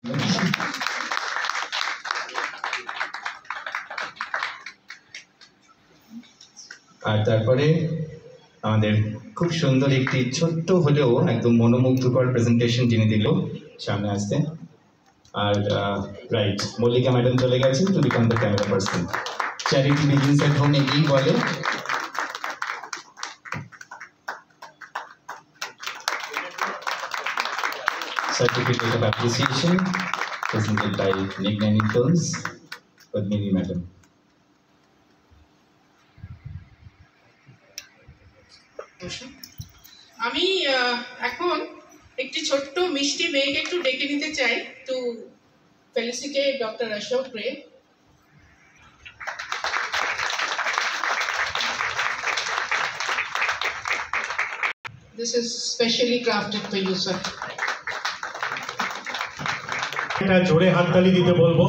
আর তারপরে আমাদের খুব সুন্দর একটি ছোট্ট হলেও একদম মনোমুগ্ধকর প্রেজেন্টেশন যিনি দিল সামনে আসতে। আর রাইট, মল্লিকা ম্যাডাম চলে গেছেন to become the camera person. Charity begins at home again বলে। Certificate of Appreciation presented by Nignani Films, Padmini Madam. আমি এখন একটি ছোট্ট মিষ্টি মেয়েকে একটু ডেকে নিতে চাই টু ফেলিসিটেট ডক্টর অশোক রে। This is specially crafted for you, sir. একটা জোরে হাততালি দিতে বলবো।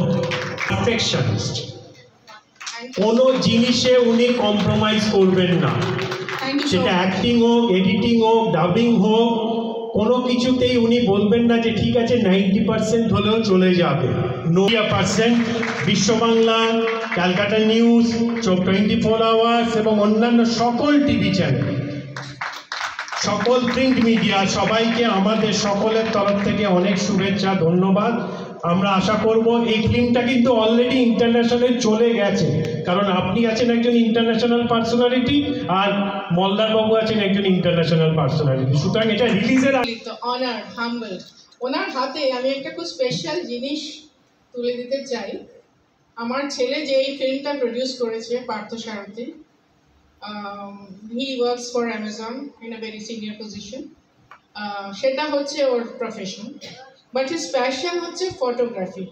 পারফেকশনিস্ট, কোনো জিনিসে উনি কম্প্রোমাইজ করবেন না, সেটা অ্যাক্টিং হোক, এডিটিং হোক, ডাবিং হোক, কোনো কিছুতেই উনি বলবেন না যে ঠিক আছে 90% হলেও চলে যাবে। 90% বিশ্ব বাংলা, ক্যালকাটা নিউজ, 24 আওয়ার্স এবং অন্যান্য সকল টিভি চ্যানেল, সকল প্রিন্ট মিডিয়া, সবাইকে আমাদের সকলের তরফ থেকে অনেক শুভেচ্ছা, ধন্যবাদ। আমরা আশা করব এই ফিল্মটা কিন্তু অলরেডি ইন্টারন্যাশনালে চলে গেছে, কারণ আপনি আছেন একজন ইন্টারন্যাশনাল পার্সোনালিটি আর মলদার বাবু আছেন একজন ইন্টারন্যাশনাল পার্সোনালিটি, সুতরাং এটা রিলিজের অনার হাম্বল। ওনার হাতে আমি একটা খুব স্পেশাল জিনিস তুলে দিতে চাই। আমার ছেলে যে এই ফিল্মটা প্রডিউস করেছে, Parthasarathi, he works for Amazon in a very senior position. সেটা হচ্ছে ওর প্রফেশন, বাট হিজ প্যাশন হচ্ছে ফটোগ্রাফি।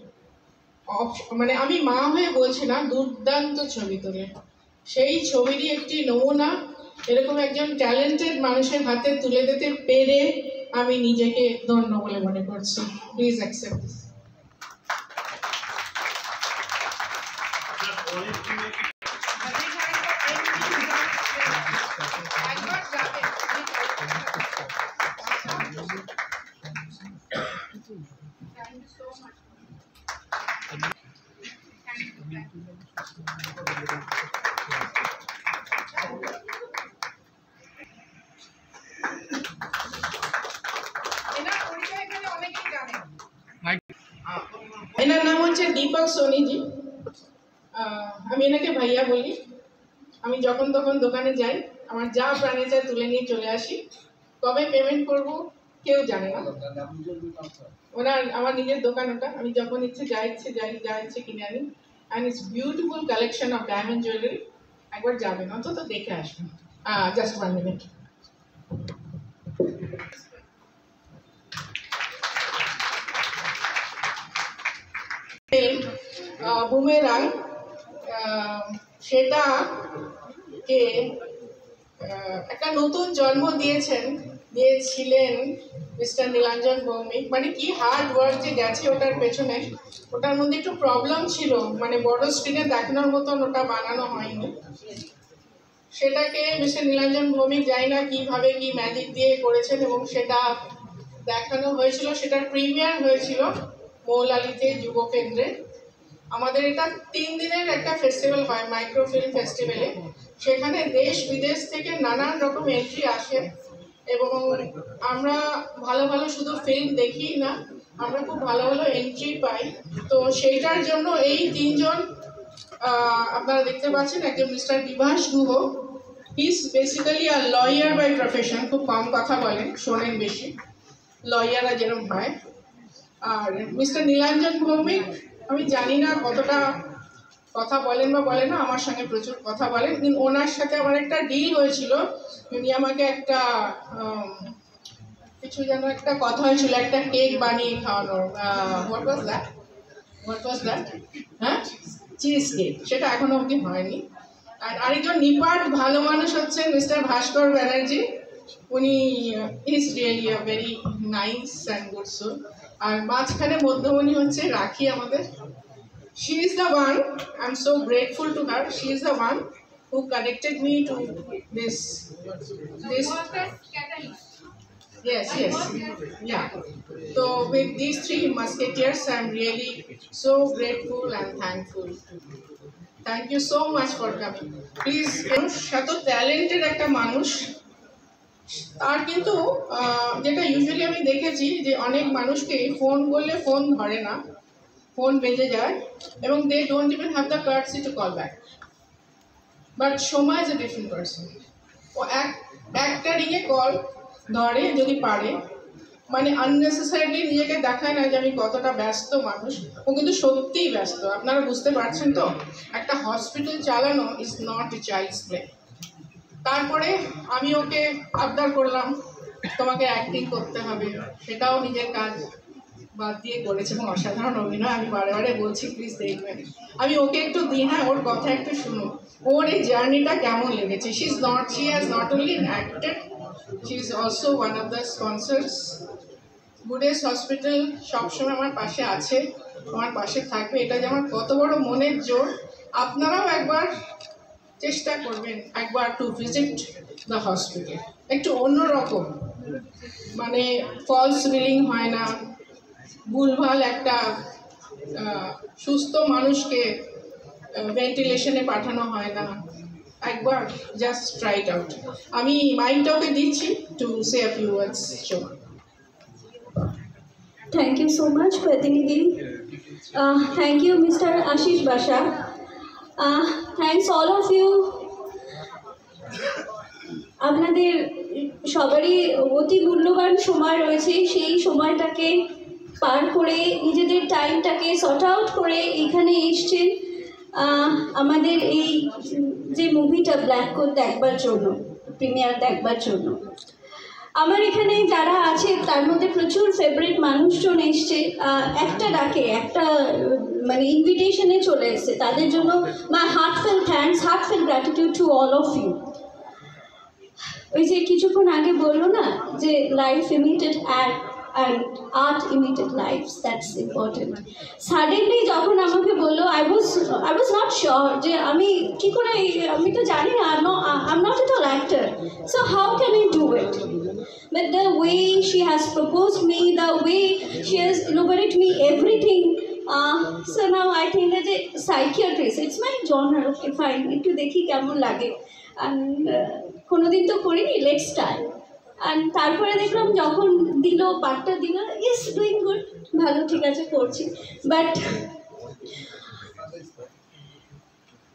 মানে আমি মা হয়ে বলছি না, দুর্দান্ত ছবি তোলে। সেই ছবিরই একটি নমুনা এরকম একজন ট্যালেন্টেড মানুষের হাতে তুলে দিতে পেরে আমি নিজেকে ধন্য বলে মনে করছি। Please accept this. এনার নাম হচ্ছে দীপক সোনিজি। আমি এনাকে ভাইয়া বলি। আমি যখন তখন দোকানে যাই, আমার যা প্রাণে চাই তুলে নিয়ে চলে আসি। কবে পেমেন্ট করব কেউ জানে না। ওনার আমার নিজের দোকান ওটা, আমি যখন ইচ্ছে যা ইচ্ছে কিনে আনি। And it's beautiful collection of diamond jewellery. একবার যাবেন, অন্তত দেখে আসবেন। Just 1 minute. বুমেরাং, সেটাকে একটা নতুন জন্ম দিয়েছিলেন মিস্টার নীলাঞ্জন ভৌমিক। মানে কি হার্ড ওয়ার্ক যে গেছে ওটার পেছনে। ওটার মধ্যে একটু প্রবলেম ছিল, মানে বড় স্ক্রিনে দেখানোর মতন ওটা বানানো হয়নি। সেটাকে মিস্টার নীলাঞ্জন ভৌমিক জানি না কীভাবে কি ম্যাজিক দিয়ে করেছেন এবং সেটা দেখানো হয়েছিল। সেটার প্রিমিয়ার হয়েছিল মৌলালিতে যুব কেন্দ্রে। আমাদের এটা 3 দিনের একটা ফেস্টিভ্যাল হয়, মাইক্রোফিল্ম ফেস্টিভ্যালে। সেখানে দেশ বিদেশ থেকে নানান রকম এন্ট্রি আসে এবং আমরা ভালো ভালো শুধু ফিল্ম দেখি না, আমরা খুব ভালো ভালো এন্ট্রি পাই। তো সেইটার জন্য এই 3 জন আপনারা দেখতে পাচ্ছেন। একজন mister Bibhas Guha, he is basically a lawyer by profession. খুব কম কথা বলেন, শোনেন বেশি, লয়াররা যেরকম হয়। আর মিস্টার নীলাঞ্জন ভৌমিক, আমি জানি না কতটা কথা বলেন বা বলেন না, আমার সঙ্গে প্রচুর কথা বলেন। কিন্তু ওনার সাথে আমার একটা ডিল হয়েছিল। উনি আমাকে একটা কিছু যেন একটা কথা হয়েছিল, একটা কেক বানিয়ে খাওয়ানোর। What was that? হ্যাঁ, চিজ কেক। সেটা এখনো অবধি হয়নি। আর আরেকজন নিপাট ভালো মানুষ হচ্ছেন মিস্টার ভাস্কর ব্যানার্জি। উনি is really a very nice and good soul. আর মাঝখানে মধ্যমণি হচ্ছে রাখি আমাদের। She is the one, I'm so grateful to her, she is the one who connected me to this Yes, yes, yeah. So with these three musketeers, I'm really so grateful and thankful. Thank you so much for coming. Please, এত talented একটা মানুষ, আর কিন্তু যেটা usually আমি দেখেছি যে অনেক মানুষকে ফোন করলে ফোন ধরে না, ফোন বেজে যায় এবং they don't even have the courtesy to call back. But Soma is a different person. ও একটা রিঙে কল ধরে যদি পারে, মানে আননেসেসারিলি নিজেকে দেখায় না যে আমি কতটা ব্যস্ত মানুষ, ও কিন্তু সত্যিই ব্যস্ত। আপনারা বুঝতে পারছেন তো, একটা হসপিটাল চালানো is not a child's play. তারপরে আমি ওকে আবদার করলাম তোমাকে অ্যাক্টিং করতে হবে, সেটাও নিজের কাজ বাদ দিয়ে করেছে এবং অসাধারণ অভিনয়। আমি বারে বারে বলছি প্লিজ দেখবেন। আমি ওকে একটু দিই, হ্যাঁ ওর কথা একটু শুনুন, ওর এই জার্নিটা কেমন লেগেছে। She has not only acted, she is also one of the sponsors. গুডেস হসপিটাল সবসময় আমার পাশে আছে, আমার পাশে থাকবে, এটা যে আমার কত বড় মনের জোর। আপনারাও একবার চেষ্টা করবেন, একবার টু ভিজিট দ্য হসপিটাল। একটু অন্যরকম, মানে ফলস বিলিং হয় না, ভুলভাল একটা সুস্থ মানুষকে ভেন্টিলেশনে পাঠানো হয় না। একবার জাস্ট ট্রাই ইট আউট। আমি মাইন্ডটা ওকে দিচ্ছি to say a few words. Thank you so much, Pratinidhi. Thank you, Mr. Ashish Basha. Thanks all of you. আপনাদের সবারই অতি মূল্যবান সময় রয়েছে, সেই সময়টাকে পার করে নিজেদের টাইমটাকে সর্ট আউট করে এখানে এসছেন আমাদের এই যে মুভিটা ব্ল্যাক কোট দেখবার জন্য, প্রিমিয়ার দেখবার জন্য। আমার এখানে যারা আছে তার মধ্যে প্রচুর ফেভারিট মানুষজন এসছে, একটা ডাকে একটা মানে ইনভিটেশনে চলে এসছে, তাদের জন্য my heartfelt thanks, heartfelt gratitude to all of you. ওই যে কিছুক্ষণ আগে বললো না যে life imitated and art imitated lifes, that's important. Suddenly যখন আমাকে বললো, আই ওয়াজ নট শিওর যে আমি কী করে, আমি তো জানি না, I am not at all actor, so how can I do it? But the way she has proposed me, the way she has elaborated me everything, so now I think that a psychiatrist, it's my genre, okay fine, একটু দেখি কেমন লাগে, and কোনোদিন তো করিনি, let's try. and তারপরে দেখলাম যখন দিল পার্টটা দিল, ইস ডুইং গুড, ভালো, ঠিক আছে করছি। বাট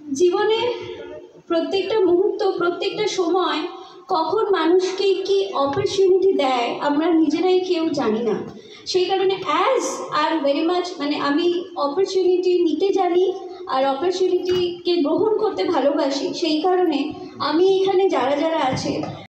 জীবনে প্রত্যেকটা মুহূর্ত, প্রত্যেকটা সময় কখন মানুষকে কি অপরচুনিটি দেয় আমরা নিজেরাই কেউ জানি না। সেই কারণে অ্যাজ আর ভেরি মাচ মানে আমি অপরচুনিটি নিতে জানি আর অপরচুনিটিকে গ্রহণ করতে ভালোবাসি। সেই কারণে আমি এখানে যারা যারা আছে